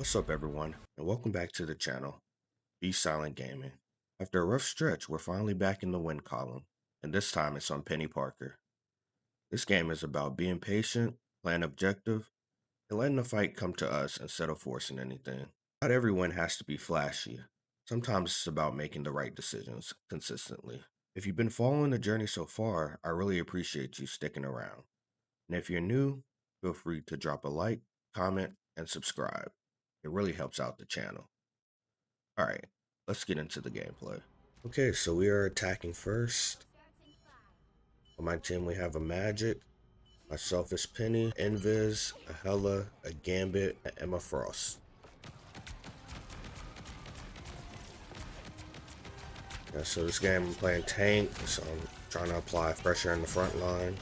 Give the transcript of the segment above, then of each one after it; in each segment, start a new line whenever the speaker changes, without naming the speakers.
What's up, everyone, and welcome back to the channel, B.Silent Gaming. After a rough stretch, we're finally back in the win column, and this time it's on Peni Parker. This game is about being patient, playing objective, and letting the fight come to us instead of forcing anything. Not every win has to be flashy. Sometimes it's about making the right decisions consistently. If you've been following the journey so far, I really appreciate you sticking around. And if you're new, feel free to drop a like, comment, and subscribe. It really helps out the channel. Alright, let's get into the gameplay. Okay, so we are attacking first. On my team we have a Magic, myself is Penny, Invis, a Hella, a Gambit, and Emma Frost. Yeah, so this game I'm playing tank, so I'm trying to apply pressure in the front line.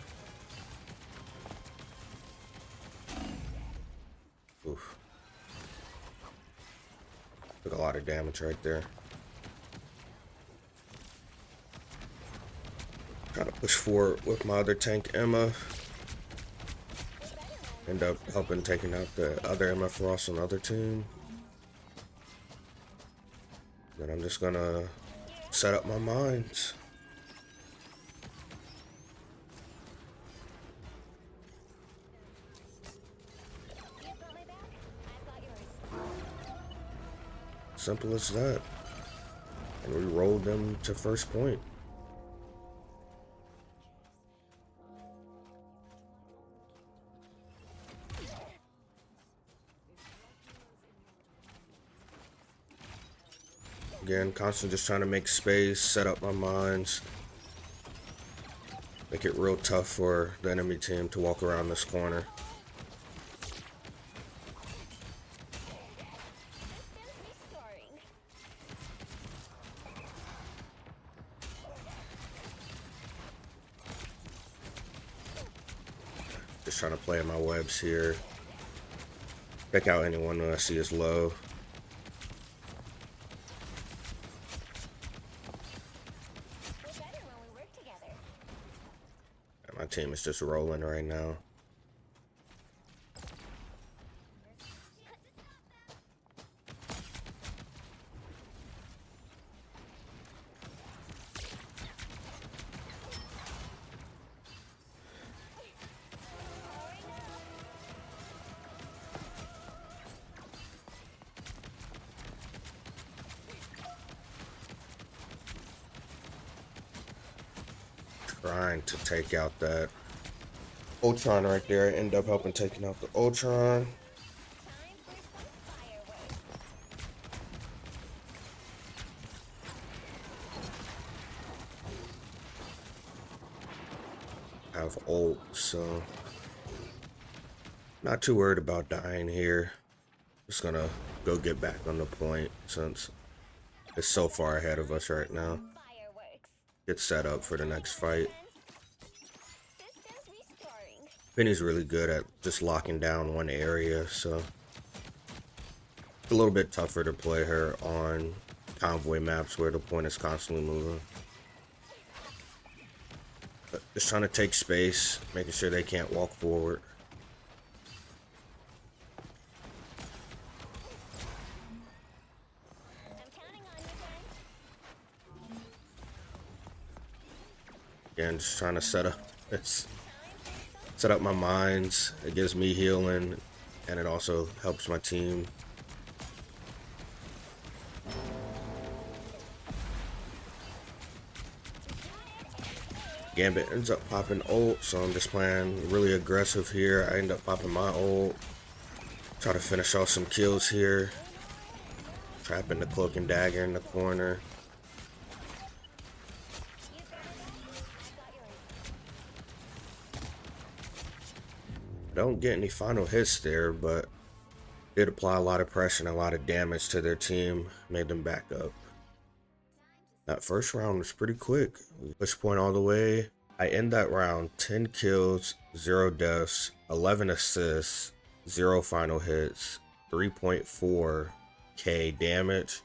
Oof. Took a lot of damage right there. Trying to push forward with my other tank, Emma. End up helping taking out the other Emma Frost on the other team. Then I'm just gonna set up my mines. Simple as that. And we rolled them to first point. Again, constantly just trying to make space, set up my mines, make it real tough for the enemy team to walk around this corner. Just trying to play in my webs here. Pick out anyone that I see is low. And my team is just rolling right now. Trying to take out that Ultron right there. I end up helping taking out the Ultron. I have ult, so not too worried about dying here. Just gonna go get back on the point since it's so far ahead of us right now. Get set up for the next fight. Penny's really good at just locking down one area, so it's a little bit tougher to play her on convoy maps where the point is constantly moving. But just trying to take space, making sure they can't walk forward. Again, just trying to set up my mines. It gives me healing, and it also helps my team. Gambit ends up popping ult, so I'm just playing really aggressive here. I end up popping my ult. Try to finish off some kills here. Trapping the cloak and dagger in the corner. Don't get any final hits there, but did apply a lot of pressure and a lot of damage to their team. Made them back up. That first round was pretty quick. We pushed point all the way. I end that round 10 kills, 0 deaths, 11 assists, 0 final hits, 3.4k damage,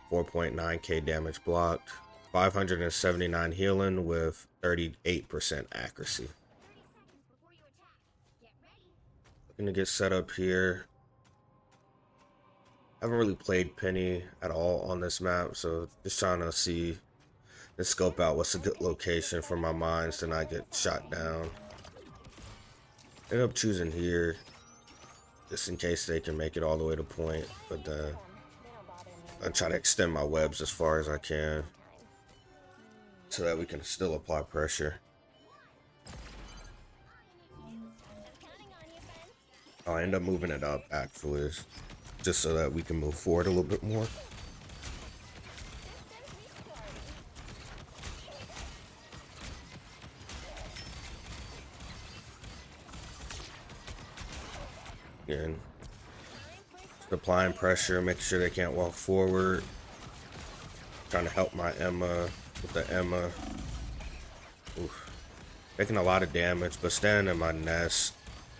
4.9k damage blocked, 579 healing with 38% accuracy. Looking to get set up here. haven't really played Penny at all on this map, so just trying to see and scope out what's a good location for my mines to not get shot down. End up choosing here just in case they can make it all the way to point, but then I try to extend my webs as far as I can so that we can still apply pressure. I'll end up moving it up actually, just so that we can move forward a little bit more. Again, applying pressure, make sure they can't walk forward. Trying to help my Emma with the Emma. Oof. Taking a lot of damage, but standing in my nest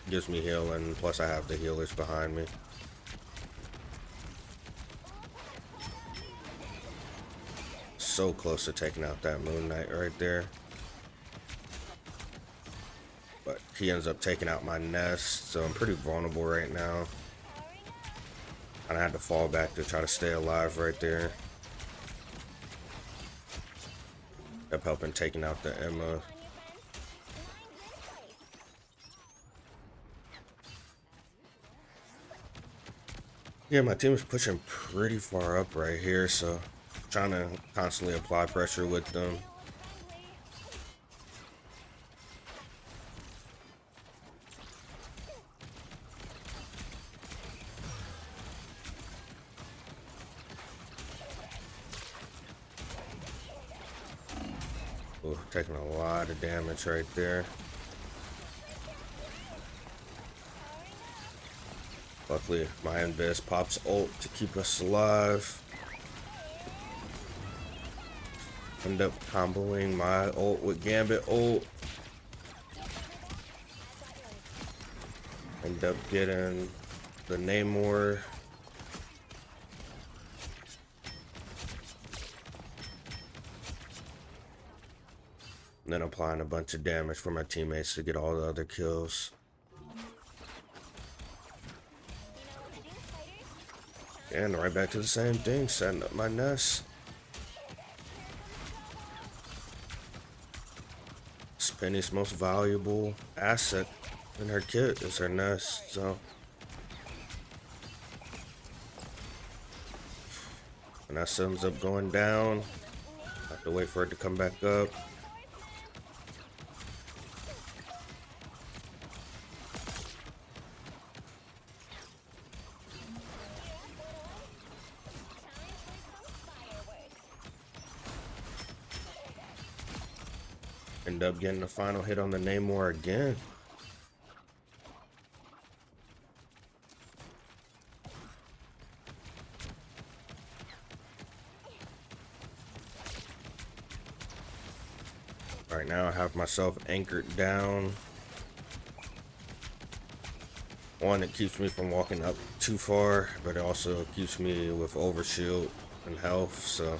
gives me healing. Plus I have the healers behind me. So close to taking out that Moon Knight right there. But he ends up taking out my nest, so I'm pretty vulnerable right now. And I had to fall back to try to stay alive right there. Kept helping taking out the Emma. Yeah, my team is pushing pretty far up right here, so trying to constantly apply pressure with them. Ooh, taking a lot of damage right there. Luckily, my Invis pops ult to keep us alive. End up comboing my ult with Gambit ult. End up getting the Namor. And then applying a bunch of damage for my teammates to get all the other kills. And right back to the same thing, setting up my nest. Penny's most valuable asset in her kit is her nest, so. When that ends up going down, I have to wait for it to come back up. End up getting the final hit on the Namor again. Right now I have myself anchored down. One, it keeps me from walking up too far, but it also keeps me with overshield and health, so.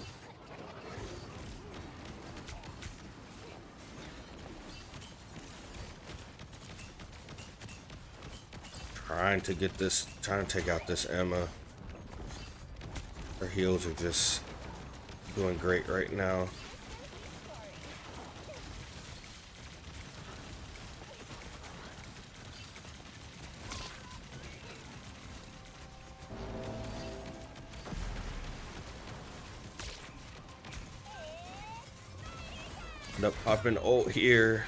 Trying to take out this Emma. Her heals are just doing great right now. End up popping ult here.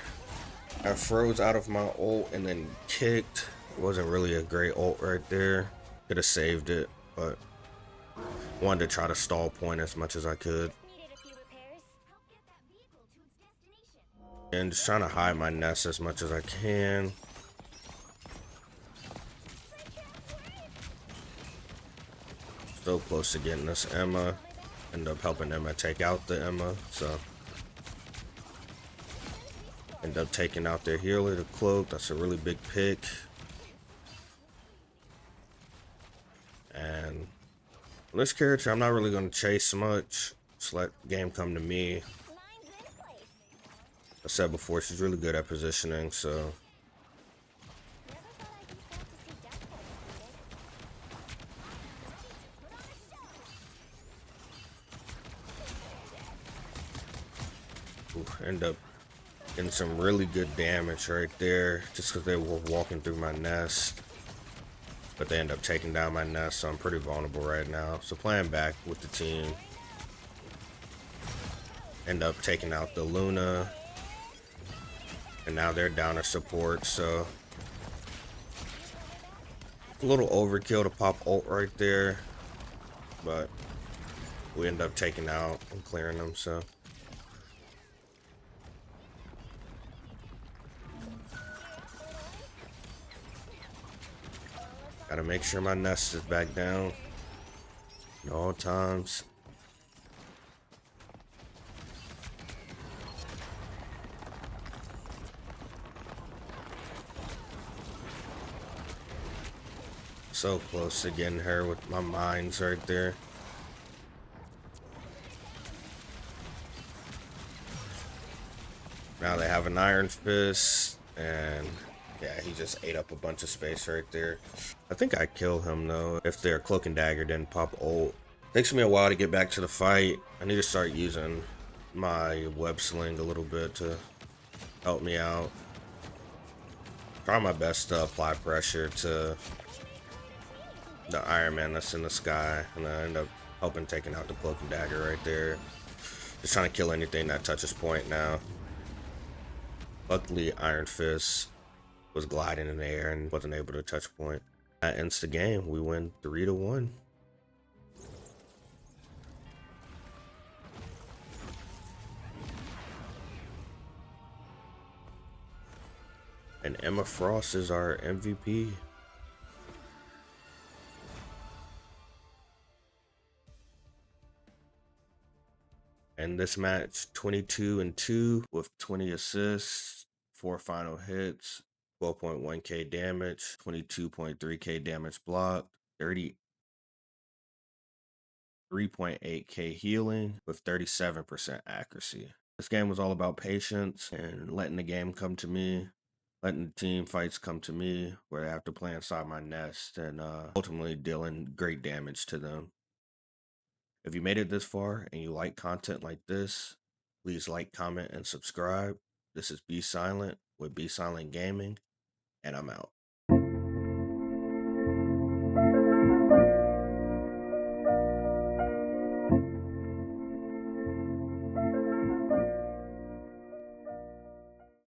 I froze out of my ult and then kicked. It wasn't really a great ult right there. Could have saved it, but wanted to try to stall point as much as I could. And just trying to hide my nest as much as I can. So close to getting this Emma. End up helping Emma take out the Emma, so. End up taking out their healer, the cloak. That's a really big pick. And this character, I'm not really going to chase much. Just let the game come to me. I said before, she's really good at positioning, so. End up getting some really good damage right there just because they were walking through my nest. But they end up taking down my nest, so I'm pretty vulnerable right now. So playing back with the team. End up taking out the Luna. And now they're down to support, so a little overkill to pop ult right there. But we end up taking out and clearing them, so. Gotta make sure my nest is back down at all times. So close to getting her with my mines right there. Now they have an Iron Fist, and yeah, he just ate up a bunch of space right there. I think I kill him though if their Cloak and Dagger didn't pop ult. Takes me a while to get back to the fight. I need to start using my web sling a little bit to help me out. Try my best to apply pressure to the Iron Man that's in the sky, and I end up helping taking out the Cloak and Dagger right there. Just trying to kill anything that touches point now. Luckily, Iron Fist was gliding in the air and wasn't able to touch point. That ends the game. We win 3-1. And Emma Frost is our MVP. And this match, 22-2 with 20 assists, 4 final hits, 12.1k damage, 22.3k damage blocked, 33.8k healing with 37% accuracy. This game was all about patience and letting the game come to me, letting the team fights come to me, where I have to play inside my nest and ultimately dealing great damage to them. If you made it this far and you like content like this, please like, comment, and subscribe. This is B.Silent with B.Silent Gaming, and I'm out.